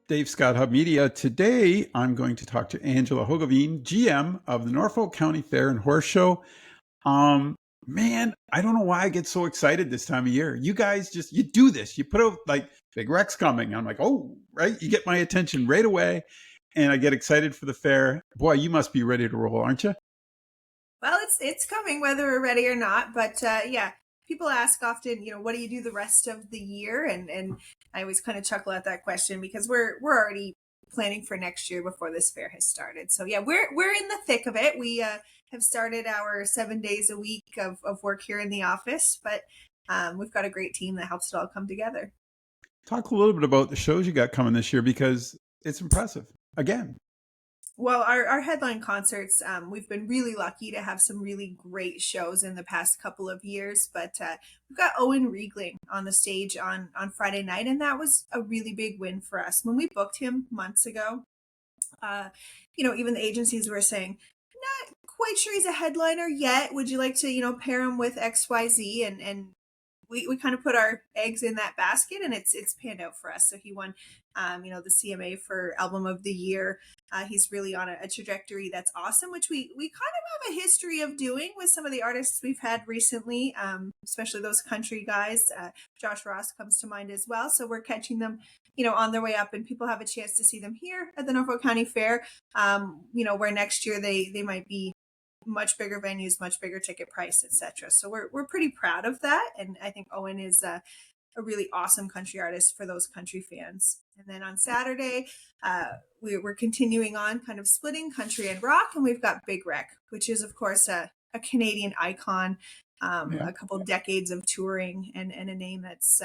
Dave Scott, Hub Media. Today, I'm going to talk to Angela Hogaveen, GM of the Norfolk County Fair and Horse Show. Man, I don't know why I get so excited this time of year. You guys you do this. You put out like Big Rec's coming. I'm like, oh, right. You get my attention right away. And I get excited for the fair. Boy, you must be ready to roll, aren't you? Well, it's coming whether we're ready or not. But yeah, people ask often, what do you do the rest of the year? And I always kind of chuckle at that question because we're already planning for next year before this fair has started. So yeah, we're in the thick of it. We have started our 7 days a week of work here in the office, but we've got a great team that helps it all come together. Talk a little bit about the shows you got coming this year because it's impressive. Again, Well, our headline concerts, we've been really lucky to have some really great shows in the past couple of years. But we've got Owen Riegling on the stage on Friday night, and that was a really big win for us. When we booked him months ago, uh, even the agencies were saying, not quite sure he's a headliner yet. Would you like to, pair him with XYZ? And we kind of put our eggs in that basket, and it's panned out for us. So he won the CMA for album of the year. He's really on a trajectory that's awesome, which we kind of have a history of doing with some of the artists we've had recently, especially those country guys. Josh Ross comes to mind as well. So we're catching them on their way up, and people have a chance to see them here at the Norfolk County Fair, where next year they might be much bigger venues, much bigger ticket price, etc. So we're pretty proud of that, and I think Owen is a really awesome country artist for those country fans. And then on Saturday, we're continuing on, kind of splitting country and rock, and we've got Big Rec, which is of course a Canadian icon, yeah. a couple decades of touring, and a name that's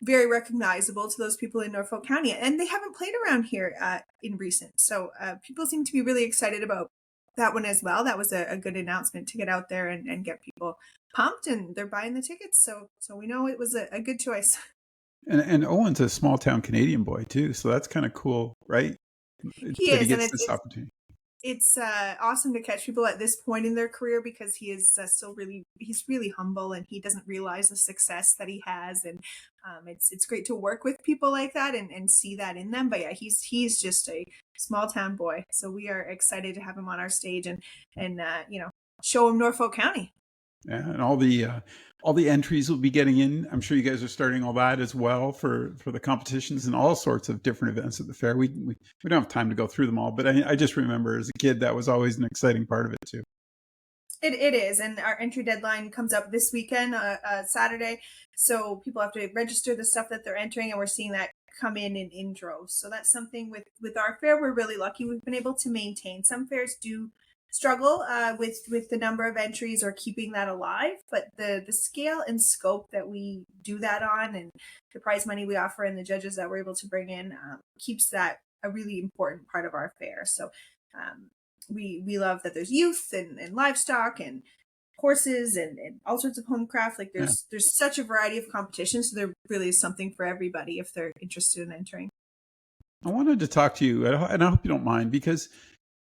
very recognizable to those people in Norfolk County, and they haven't played around here in recent. So people seem to be really excited about that one as well. That was a good announcement to get out there and get people pumped, and they're buying the tickets. So we know it was a good choice. And Owen's a small town Canadian boy too, so that's kind of cool, right? He That he is, and gets this opportunity. it's awesome to catch people at this point in their career because he is still he's really humble, and he doesn't realize the success that he has, and it's great to work with people like that and see that in them. But yeah, he's just a small town boy, so we are excited to have him on our stage and show him Norfolk County. Yeah, and all the entries will be getting in. I'm sure you guys are starting all that as well for the competitions and all sorts of different events at the fair. We don't have time to go through them all, but I just remember as a kid that was always an exciting part of it too. It is, and our entry deadline comes up this weekend, Saturday. So people have to register the stuff that they're entering, and we're seeing that come in droves. So that's something with our fair. We're really lucky. We've been able to maintain. Some fairs do struggle with the number of entries or keeping that alive, but the scale and scope that we do that on, and the prize money we offer, and the judges that we're able to bring in, keeps that a really important part of our fair. So um, we love that there's youth and livestock and horses and all sorts of homecraft. Like Yeah. there's such a variety of competitions. So there really is something for everybody if they're interested in entering. I wanted to talk to you, and I hope you don't mind, because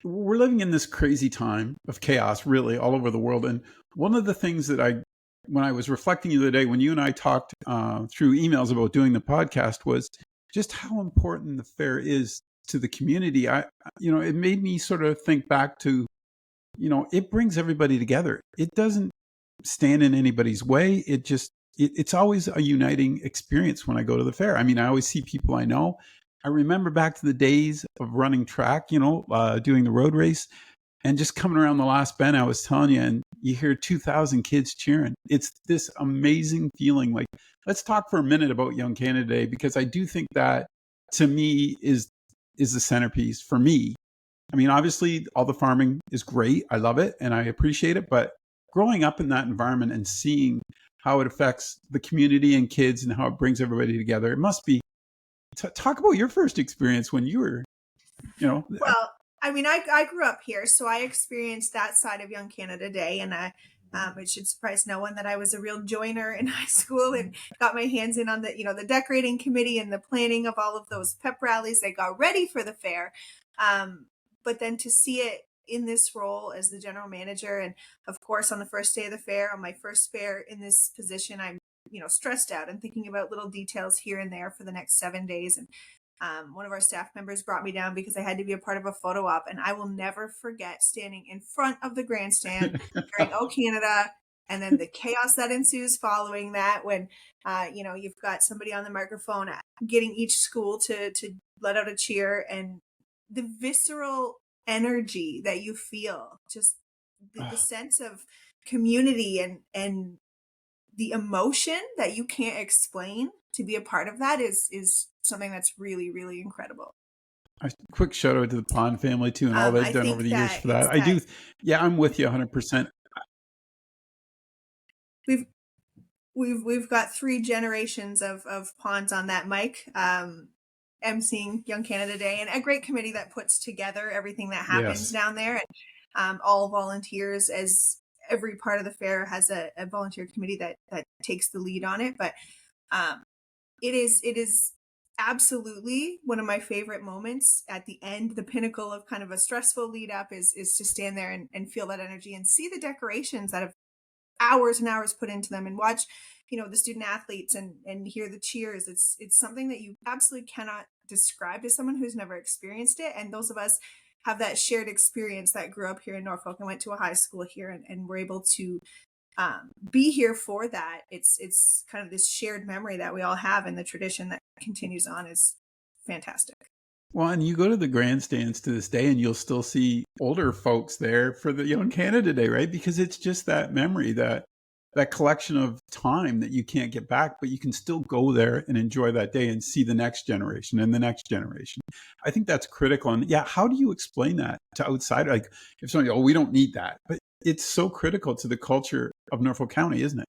we're living in this crazy time of chaos, really, all over the world. And one of the things that when I was reflecting the other day, when you and I talked through emails about doing the podcast, was just how important the fair is to the community. It made me sort of think back to, it brings everybody together. It doesn't stand in anybody's way. It's always a uniting experience when I go to the fair. I mean, I always see people I know. I remember back to the days of running track, doing the road race and just coming around the last bend, I was telling you, and you hear 2,000 kids cheering. It's this amazing feeling. Like, let's talk for a minute about Young Canada Day, because I do think that, to me, is the centerpiece for me. I mean, obviously, all the farming is great. I love it and I appreciate it. But growing up in that environment and seeing how it affects the community and kids and how it brings everybody together, it must be. Talk about your first experience when you were, you know. Well, I mean, I grew up here, so I experienced that side of Young Canada Day, and it should surprise no one that I was a real joiner in high school and got my hands in on the decorating committee and the planning of all of those pep rallies that got ready for the fair. But then to see it in this role as the general manager, and of course on the first day of the fair, on my first fair in this position, I'm stressed out and thinking about little details here and there for the next 7 days, and One of our staff members brought me down because I had to be a part of a photo op, and I will never forget standing in front of the grandstand during "O Canada," and then the chaos that ensues following that when you've got somebody on the microphone getting each school to let out a cheer, and the visceral energy that you feel, just the sense of community and the emotion that you can't explain to be a part of that is something that's really, really incredible. A quick shout out to the Pond family too, and all they've I done over think the years that for it's that. I that do, yeah, I'm with you 100%. we've we've got three generations of pawns on that mic, emceeing Young Canada Day, and a great committee that puts together everything that happens Yes. down there, and all volunteers. As every part of the fair has a volunteer committee that takes the lead on it, but um, it is absolutely one of my favorite moments at the end. The pinnacle of kind of a stressful lead up is to stand there and feel that energy and see the decorations that have hours and hours put into them, and watch the student athletes and hear the cheers. It's something that you absolutely cannot describe to someone who's never experienced it, and those of us have that shared experience that grew up here in Norfolk and went to a high school here, and were able to be here for that. It's kind of this shared memory that we all have, and the tradition that continues on is fantastic. Well, and you go to the grandstands to this day, and you'll still see older folks there for the Young Canada Day, right? Because it's just that memory, that collection of time that you can't get back, but you can still go there and enjoy that day and see the next generation and the next generation. I think that's critical. And yeah, how do you explain that to outside? Like if somebody, oh, we don't need that, but it's so critical to the culture of Norfolk County, isn't it?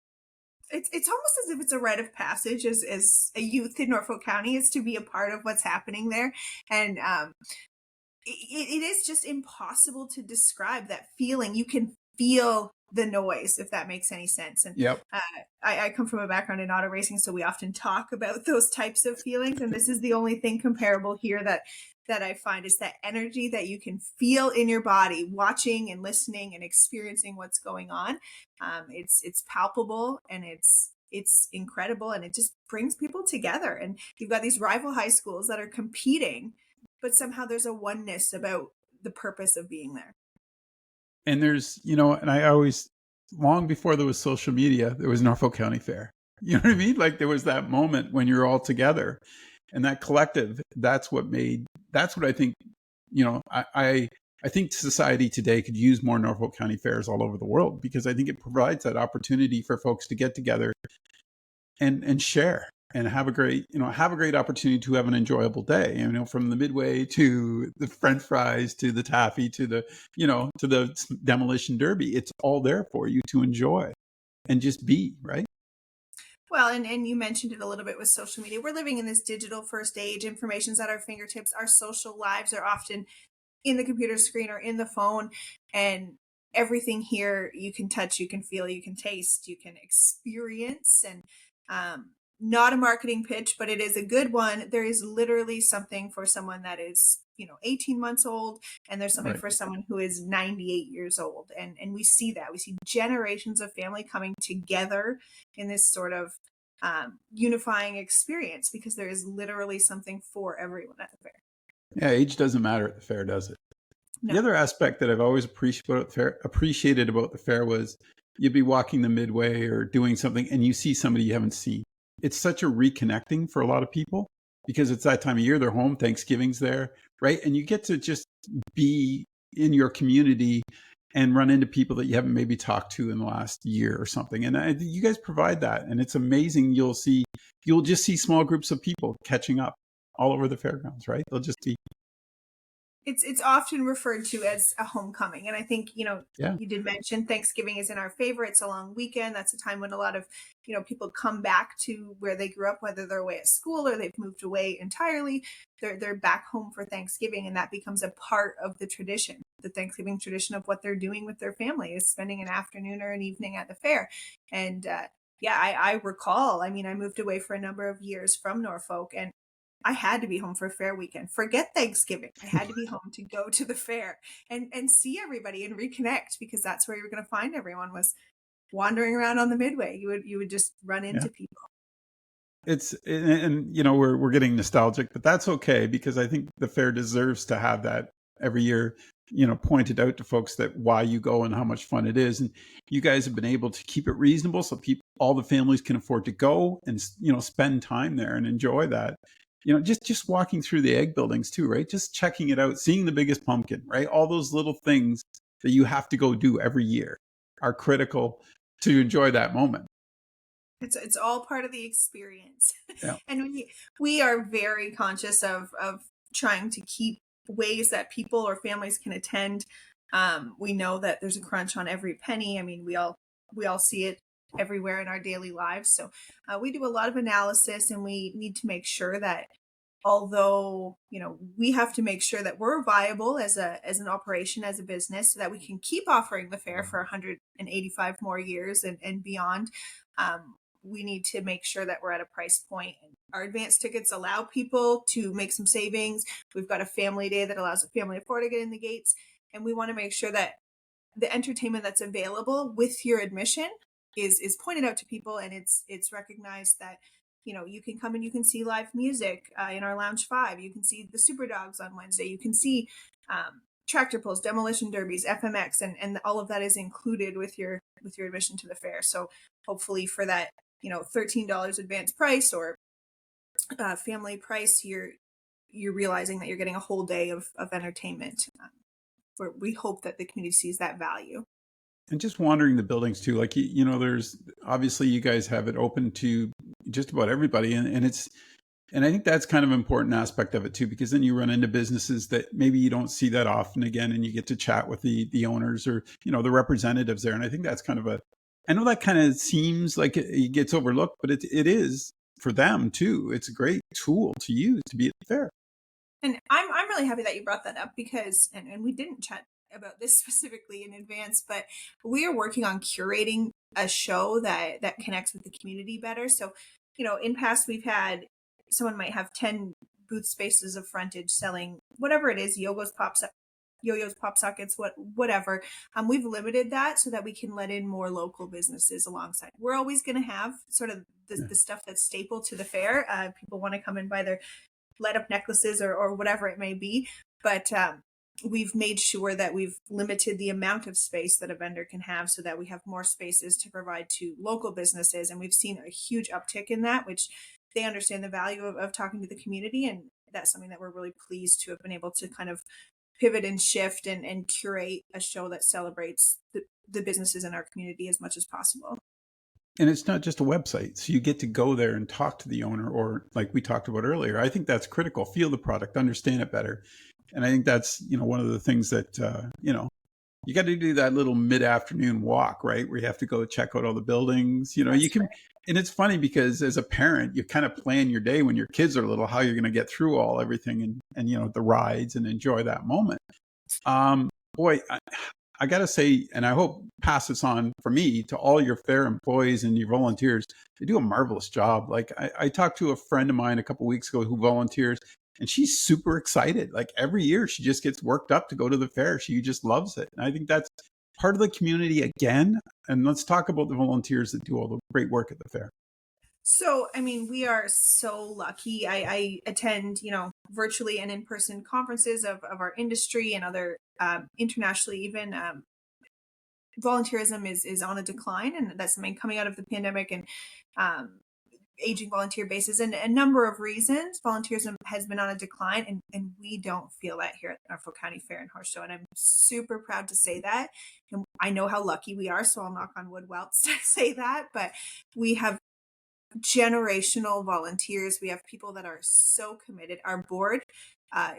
It's almost as if it's a rite of passage as a youth in Norfolk County is to be a part of what's happening there, and it is just impossible to describe that feeling. You can feel the noise, if that makes any sense. And Yep. uh, I come from a background in auto racing, so we often talk about those types of feelings. And this is the only thing comparable here that I find is that energy that you can feel in your body, watching and listening and experiencing what's going on. It's palpable, and it's incredible, and it just brings people together. And you've got these rival high schools that are competing, but somehow there's a oneness about the purpose of being there. And there's, and I always, long before there was social media, there was Norfolk County Fair. You know what I mean? Like there was that moment when you're all together and that collective, that's what I think, I think society today could use more Norfolk County fairs all over the world because I think it provides that opportunity for folks to get together and share and have a great opportunity to have an enjoyable day. From the midway to the French fries to the taffy to the demolition derby, it's all there for you to enjoy and just be right. Well, and you mentioned it a little bit with social media. We're living in this digital first age. Information's at our fingertips. Our social lives are often in the computer screen or in the phone, and everything here you can touch, you can feel, you can taste, you can experience. And not a marketing pitch, but it is a good one. There is literally something for someone that is 18 months old, and there's something Right. for someone who is 98 years old, and we see that. We see generations of family coming together in this sort of unifying experience, because there is literally something for everyone at the fair. Yeah, age doesn't matter at the fair, does it? The No. other aspect that I've always appreciated about the fair was you'd be walking the midway or doing something and you see somebody you haven't seen. It's such a reconnecting for a lot of people because it's that time of year. They're home, Thanksgiving's there, right? And you get to just be in your community and run into people that you haven't maybe talked to in the last year or something. And you guys provide that. And it's amazing. You'll just see small groups of people catching up all over the fairgrounds, right? They'll just be, It's often referred to as a homecoming, and I think yeah. you did mention Thanksgiving is in our favor. It's a long weekend. That's a time when a lot of people come back to where they grew up, whether they're away at school or they've moved away entirely. They're back home for Thanksgiving, and that becomes a part of the tradition. The Thanksgiving tradition of what they're doing with their family is spending an afternoon or an evening at the fair. And yeah, I recall. I mean, I moved away for a number of years from Norfolk, and I had to be home for a fair weekend. Forget Thanksgiving. I had to be home to go to the fair and see everybody and reconnect, because that's where you were going to find everyone, was wandering around on the midway. You would just run Yeah. into people. And we're getting nostalgic, but that's okay because I think the fair deserves to have that every year, pointed out to folks that why you go and how much fun it is. And you guys have been able to keep it reasonable so people, all the families can afford to go and, spend time there and enjoy that. Just walking through the egg buildings too, right? Just checking it out, seeing the biggest pumpkin, right? All those little things that you have to go do every year are critical to enjoy that moment. It's all part of the experience. Yeah. And we are very conscious of trying to keep ways that people or families can attend. We know that there's a crunch on every penny. I mean, we all see it everywhere in our daily lives. So we do a lot of analysis, and we need to make sure that, although we have to make sure that we're viable as an operation, as a business, so that we can keep offering the fair for 185 more years and beyond. We need to make sure that we're at a price point, and our advance tickets allow people to make some savings. We've got a family day that allows a family of 4 to get in the gates, and we want to make sure that the entertainment that's available with your admission is pointed out to people, and it's recognized that you can come and you can see live music in our lounge 5. You can see the Super Dogs on Wednesday. You can see tractor pulls, demolition derbies, FMX, and all of that is included with your admission to the fair. So hopefully for that $13 advance price or family price, you're realizing that you're getting a whole day of entertainment. Where we hope that the community sees that value. And just wandering the buildings too, like, there's obviously you guys have it open to just about everybody. And I think that's kind of an important aspect of it too, because then you run into businesses that maybe you don't see that often again, and you get to chat with the owners or, the representatives there. And I think that's I know that kind of seems like it gets overlooked, but it is for them too. It's a great tool to use to be at the fair. And I'm really happy that you brought that up, because and we didn't chat about this specifically in advance, but we are working on curating a show that connects with the community better. So, in past we've had someone might have 10 booth spaces of frontage selling whatever it is, yo-yos, pop sockets, whatever. We've limited that so that we can let in more local businesses alongside. We're always going to have sort of the stuff that's staple to the fair. People want to come and buy their light up necklaces or whatever it may be. But we've made sure that we've limited the amount of space that a vendor can have so that we have more spaces to provide to local businesses. And we've seen a huge uptick in that, which they understand the value of talking to the community. And that's something that we're really pleased to have been able to kind of pivot and shift and curate a show that celebrates the businesses in our community as much as possible. And it's not just a website. So you get to go there and talk to the owner, or like we talked about earlier. I think that's critical. Feel the product, understand it better. And I think that's, one of the things that, you got to do that little mid-afternoon walk, right? Where you have to go check out all the buildings, That's you can, right. and it's funny because as a parent, you kind of plan your day when your kids are little, how you're going to get through everything and, the rides and enjoy that moment. Boy, I got to say, and I hope pass this on for me to all your fair employees and your volunteers. They do a marvelous job. Like I talked to a friend of mine a couple of weeks ago who volunteers, and she's super excited. Like every year she just gets worked up to go to the fair. She just loves it. And I think that's part of the community again. And let's talk about the volunteers that do all the great work at the fair. So, I mean, we are so lucky. I attend, virtually and in person conferences of our industry and other internationally, even volunteerism is on a decline. And that's something coming out of the pandemic and um, aging volunteer bases, and a number of reasons. Volunteerism has been on a decline, and we don't feel that here at the Norfolk County Fair and Horse Show. And I'm super proud to say that. And I know how lucky we are, so I'll knock on wood whilst I say that. But we have generational volunteers. We have people that are so committed. Our board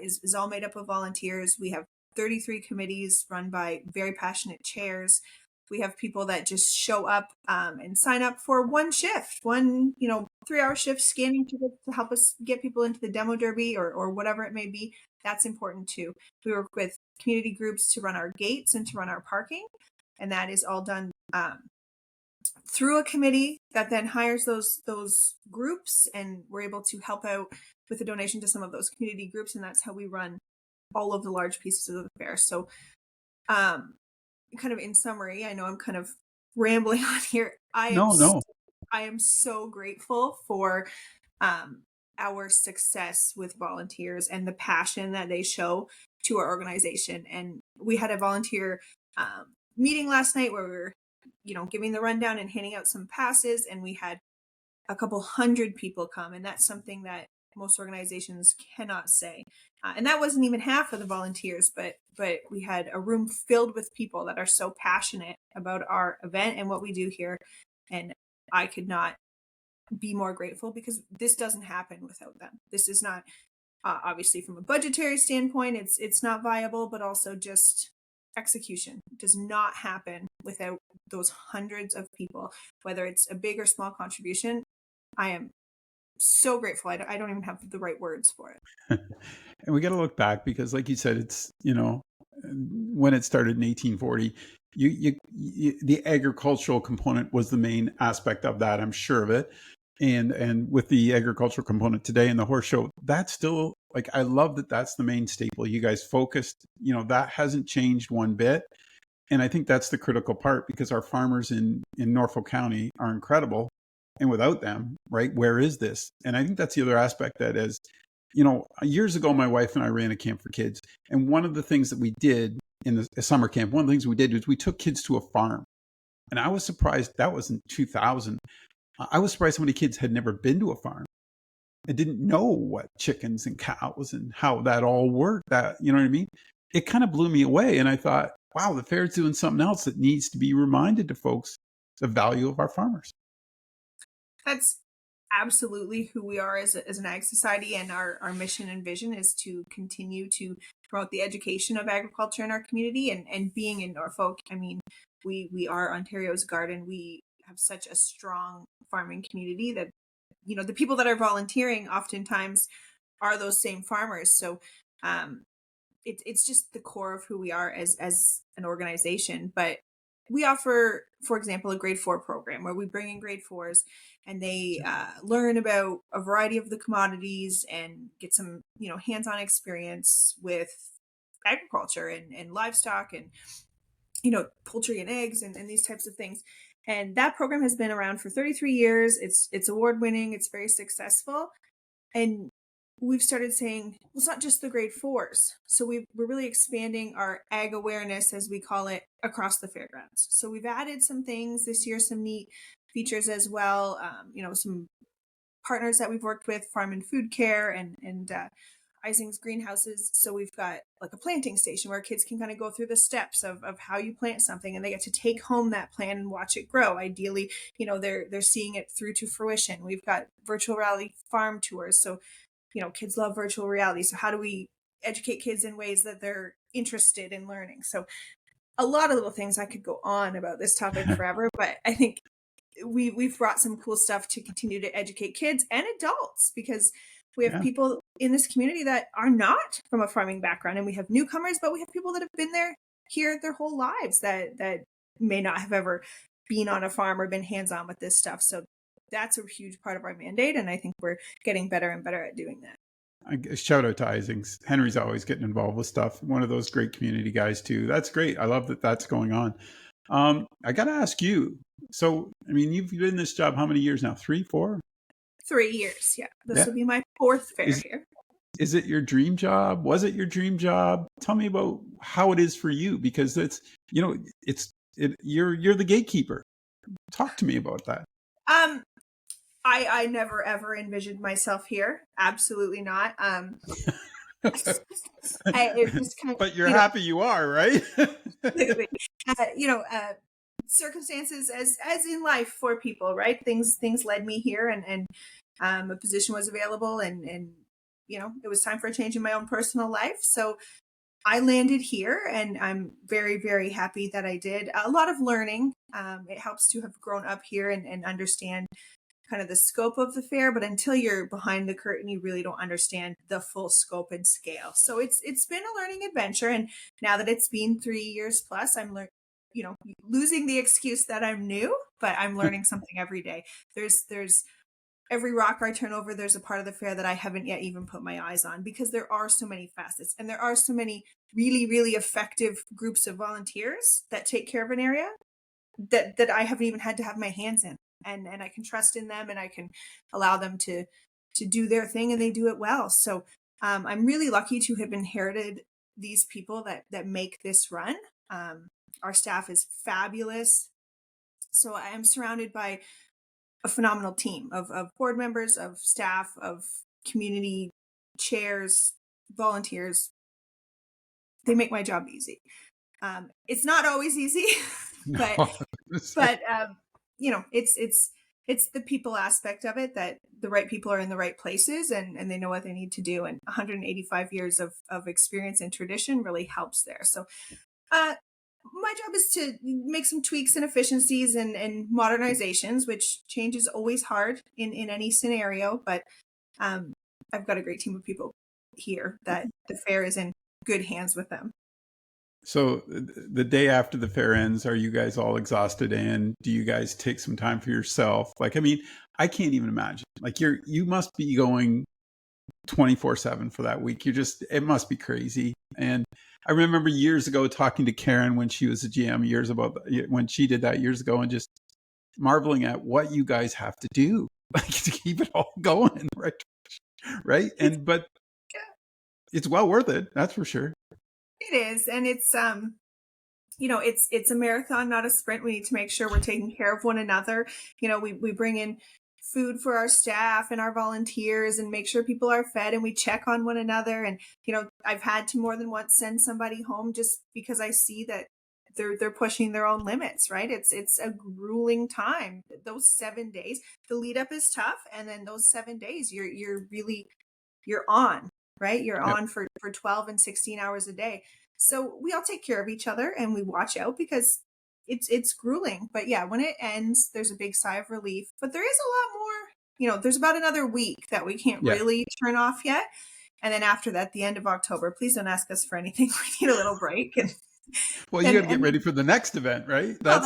is all made up of volunteers. We have 33 committees run by very passionate chairs. We have people that just show up and sign up for one shift, 3-hour shift scanning to help us get people into the demo derby or whatever it may be. That's important too. We work with community groups to run our gates and to run our parking. And that is all done through a committee that then hires those groups, and we're able to help out with a donation to some of those community groups, and that's how we run all of the large pieces of the fair. So kind of in summary, I know I'm kind of rambling on here. I am No, no. I am so grateful for um, our success with volunteers and the passion that they show to our organization. And we had a volunteer meeting last night where we were, giving the rundown and handing out some passes, and we had a couple hundred people come, and that's something that most organizations cannot say. And that wasn't even half of the volunteers, but we had a room filled with people that are so passionate about our event and what we do here. And I could not be more grateful because this doesn't happen without them. This is not obviously from a budgetary standpoint, it's not viable, but also just execution does not happen without those hundreds of people, whether it's a big or small contribution. I am so grateful. I don't even have the right words for it. And we got to look back because, like you said, it's, when it started in 1840, the agricultural component was the main aspect of that. I'm sure of it. And with the agricultural component today and the horse show, that's still like, I love that that's the main staple. You guys focused, that hasn't changed one bit. And I think that's the critical part because our farmers in Norfolk County are incredible. And without them, right, where is this? And I think that's the other aspect that is, years ago, my wife and I ran a camp for kids. And one of the things that we did in the summer camp, one of the things we did was we took kids to a farm. And I was surprised, that was in 2000. I was surprised how many kids had never been to a farm and didn't know what chickens and cows and how that all worked. That, you know what I mean? It kind of blew me away. And I thought, wow, the fair's doing something else that needs to be reminded to folks the value of our farmers. That's absolutely who we are as an ag society, and our mission and vision is to continue to promote the education of agriculture in our community. And being in Norfolk, I mean, we are Ontario's garden. We have such a strong farming community that, the people that are volunteering oftentimes are those same farmers. So it's just the core of who we are as an organization. But we offer, for example, a grade 4 program where we bring in grade 4s and they learn about a variety of the commodities and get some, hands-on experience with agriculture and livestock and, poultry and eggs and these types of things. And that program has been around for 33 years. It's award winning. It's very successful. And we've started saying, well, it's not just the grade 4s. So we're really expanding our ag awareness, as we call it, across the fairgrounds. So we've added some things this year, some neat features as well. Some partners that we've worked with, Farm and Food Care and Ising's greenhouses. So we've got like a planting station where kids can kind of go through the steps of how you plant something, and they get to take home that plant and watch it grow. Ideally, they're seeing it through to fruition. We've got virtual reality farm tours. So kids love virtual reality. So how do we educate kids in ways that they're interested in learning? So a lot of little things. I could go on about this topic forever, but I think we've brought some cool stuff to continue to educate kids and adults, because we have people in this community that are not from a farming background, and we have newcomers, but we have people that have been here their whole lives that may not have ever been on a farm or been hands-on with this stuff. So that's a huge part of our mandate, and I think we're getting better and better at doing that. Shout out to Isings. Henry's always getting involved with stuff. One of those great community guys too. That's great. I love that that's going on. I got to ask you. So, I mean, you've been in this job how many years now? 3, 4? 3 years. Yeah. This will be my 4th fair here. Is it your dream job? Was it your dream job? Tell me about how it is for you, because you're the gatekeeper. Talk to me about that. I never ever envisioned myself here. Absolutely not. It just kind of, but you're happy you are, right? Circumstances as in life for people, right? Things led me here, and a position was available, and it was time for a change in my own personal life. So I landed here, and I'm very, very happy that I did. A lot of learning. It helps to have grown up here and understand kind of the scope of the fair, but until you're behind the curtain, you really don't understand the full scope and scale. So it's been a learning adventure, and now that it's been 3 years plus, I'm losing the excuse that I'm new, but I'm learning something every day. There's every rock I turn over, there's a part of the fair that I haven't yet even put my eyes on, because there are so many facets, and there are so many really, really effective groups of volunteers that take care of an area that I haven't even had to have my hands in. and I can trust in them, and I can allow them to do their thing, and they do it well. So I'm really lucky to have inherited these people that make this run. Our staff is fabulous. So I am surrounded by a phenomenal team of board members, of staff, of community chairs, volunteers. They make my job easy. It's not always easy, but No. but it's the people aspect of it, that the right people are in the right places, and they know what they need to do. And 185 years of experience and tradition really helps there. So my job is to make some tweaks and efficiencies and modernizations, which change is always hard in any scenario. But I've got a great team of people here that the fair is in good hands with them. So the day after the fair ends, are you guys all exhausted? And do you guys take some time for yourself? Like, I mean, I can't even imagine. Like you must be going 24/7 for that week. It must be crazy. And I remember years ago talking to Karen when she was a GM when she did that years ago, and just marveling at what you guys have to do, like, to keep it all going, right? Right. But it's well worth it. That's for sure. It is, and it's it's a marathon, not a sprint. We need to make sure we're taking care of one another. We bring in food for our staff and our volunteers and make sure people are fed, and we check on one another. And I've had to more than once send somebody home just because I see that they're pushing their own limits, right? It's a grueling time. Those 7 days, the lead up is tough, and then those 7 days you're on, right? You're Yep. on for 12 and 16 hours a day. So we all take care of each other and we watch out, because it's grueling. But yeah, when it ends, there's a big sigh of relief. But there is a lot more, there's about another week that we can't Yeah. really turn off yet. And then after that, the end of October, please don't ask us for anything. We need a little break. Well, you got to get ready for the next event, right? Well,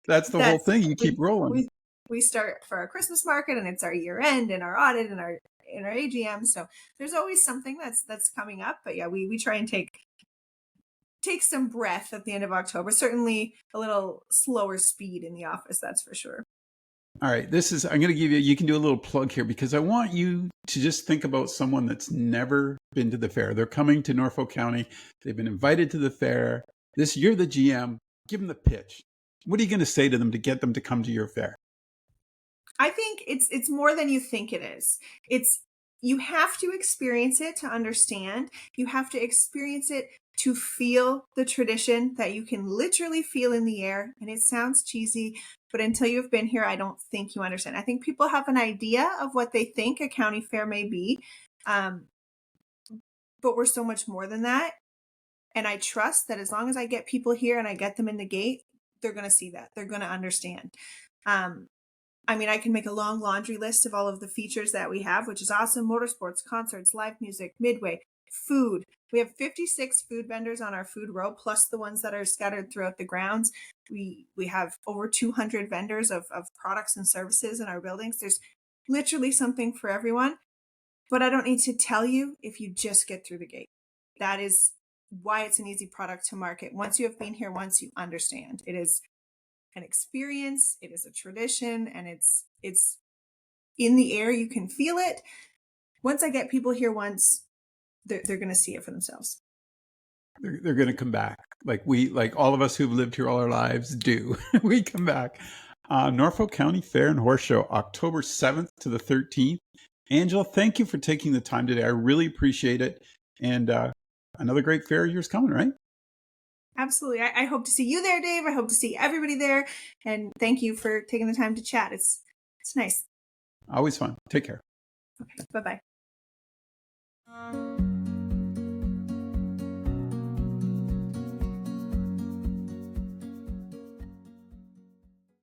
That's the whole thing. You keep we, rolling. we start for our Christmas market, and it's our year end and our audit and our AGM. So there's always something that's coming up. But yeah, we try and take some breath at the end of October. Certainly a little slower speed in the office, that's for sure. All right, I'm going to give you can do a little plug here, because I want you to just think about someone that's never been to the fair. They're coming to Norfolk County. They've been invited to the fair. You're the GM. Give them the pitch. What are you going to say to them to get them to come to your fair? I think it's more than you think it is. You have to experience it to understand. You have to experience it to feel the tradition that you can literally feel in the air. And it sounds cheesy, but until you've been here, I don't think you understand. I think people have an idea of what they think a county fair may be, but we're so much more than that. And I trust that as long as I get people here and I get them in the gate, they're going to see that. They're going to understand. I mean, I can make a long laundry list of all of the features that we have, which is awesome. Motorsports, concerts, live music, midway, food. We have 56 food vendors on our food row, plus the ones that are scattered throughout the grounds. We have over 200 vendors of products and services in our buildings. There's literally something for everyone. But I don't need to tell you if you just get through the gate. That is why it's an easy product to market. Once you have been here once, you understand. It is an experience, it is a tradition, and it's in the air. You can feel it. Once I get people here once, they're going to see it for themselves. They're going to come back, like all of us who've lived here all our lives do. We come back. Norfolk County Fair and Horse Show, October 7th to the 13th. Angela, thank you for taking the time today. I really appreciate it. And another great fair year's coming, right? Absolutely. I hope to see you there, Dave. I hope to see everybody there. And thank you for taking the time to chat. It's nice. Always fun. Take care. Okay. Bye-bye.